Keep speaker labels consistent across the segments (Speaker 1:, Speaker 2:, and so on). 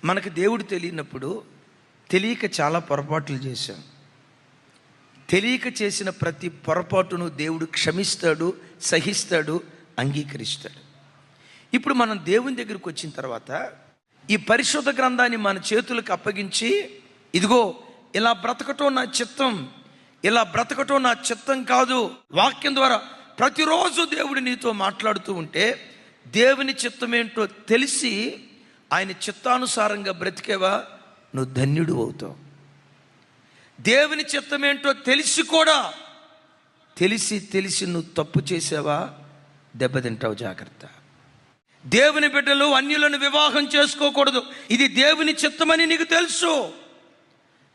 Speaker 1: మనకు దేవుడు తెలియనప్పుడు తెలియక చాలా పొరపాట్లు చేశాం. తెలియక చేసిన ప్రతి పొరపాటును దేవుడు క్షమిస్తాడు, సహిస్తాడు, అంగీకరిస్తాడు. ఇప్పుడు మనం దేవుని దగ్గరికి వచ్చిన తర్వాత ఈ పరిశుద్ధ గ్రంథాన్ని మన చేతులకు అప్పగించి, ఇదిగో ఇలా బ్రతకటం నా చిత్తం, ఇలా బ్రతకటం నా చిత్తం కాదు, వాక్యం ద్వారా ప్రతిరోజు దేవుడు నీతో మాట్లాడుతూ ఉంటే దేవుని చిత్తం ఏంటో తెలిసి ఆయన చిత్తానుసారంగా బ్రతికేవా, నువ్వు ధన్యుడు అవుతావు. దేవుని చిత్తం ఏంటో తెలిసి కూడా తెలిసి నువ్వు తప్పు చేసావా, దెబ్బతింటావు. జాగ్రత్త. దేవుని బిడ్డలు అన్యులను వివాహం చేసుకోకూడదు, ఇది దేవుని చిత్తమని నీకు తెలుసు.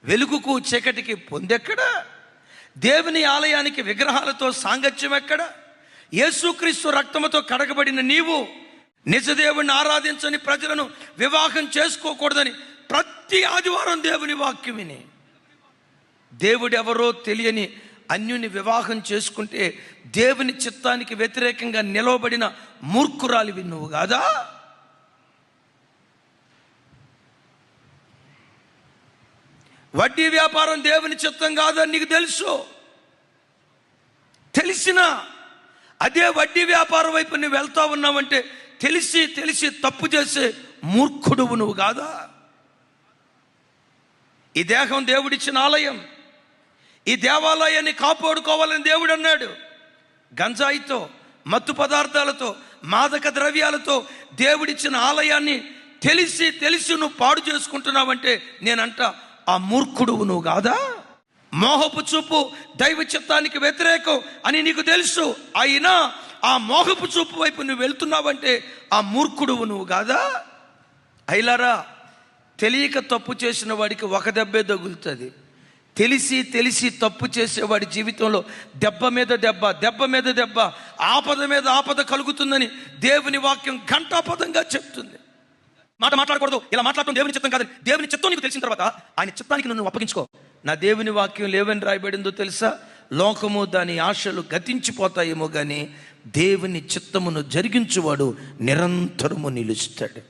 Speaker 1: వెలుగుకు చీకటికి పొందెక్కడా? దేవుని ఆలయానికి విగ్రహాలతో సాంగత్యం ఎక్కడ? యేసుక్రీస్తు రక్తముతో కడగబడిన నీవు నిజదేవుని ఆరాధించని ప్రజలను వివాహం చేసుకోకూడదని ప్రతి ఆదివారం దేవుని వాక్యం విని దేవుడెవరో తెలియని అన్యుని వివాహం చేసుకుంటే దేవుని చిత్తానికి వ్యతిరేకంగా నిలవబడిన మూర్ఖురాలివి నువ్వు కాదా? వడ్డీ వ్యాపారం దేవుని చిత్తం కాదని నీకు తెలుసు. తెలిసినా అదే వడ్డీ వ్యాపారం వైపు నువ్వు వెళ్తా ఉన్నావంటే తెలిసి తప్పు చేసే మూర్ఖుడువు నువ్వు కాదా? ఈ దేహం దేవుడిచ్చిన ఆలయం, ఈ దేవాలయాన్ని కాపాడుకోవాలని దేవుడు అన్నాడు. గంజాయితో, మత్తు పదార్థాలతో, మాదక ద్రవ్యాలతో దేవుడిచ్చిన ఆలయాన్ని తెలిసి నువ్వు పాడు చేసుకుంటున్నావంటే నేనంట ఆ మూర్ఖుడువు నువ్వు కాదా? మోహపు చూపు దైవ చిత్తానికి వ్యతిరేకం అని నీకు తెలుసు, అయినా ఆ మోహపు చూపు వైపు నువ్వు వెళ్తున్నావంటే ఆ మూర్ఖుడువు నువ్వు కాదా? అయిలారా, తెలియక తప్పు చేసిన వాడికి ఒక దెబ్బే తగులుతుంది. తెలిసి తప్పు చేసేవాడి జీవితంలో దెబ్బ మీద దెబ్బ, ఆపద మీద ఆపద కలుగుతుందని దేవుని వాక్యం ఘంటాపదంగా చెప్తుంది. మాట్లాడకూడదు, ఇలా మాట్లాడటం దేవుని చిత్తం కాదని దేవుని చిత్తం నీకు తెలిసిన తర్వాత ఆయన చిత్తానికి నువ్వు అప్పగించుకో. నా దేవుని వాక్యం లేవని రాయబడిందో తెలుసా? లోకము దాని ఆశలు గతించిపోతాయేమో కానీ దేవుని చిత్తమును జరిగించువాడు నిరంతరము నిలుస్తాడు.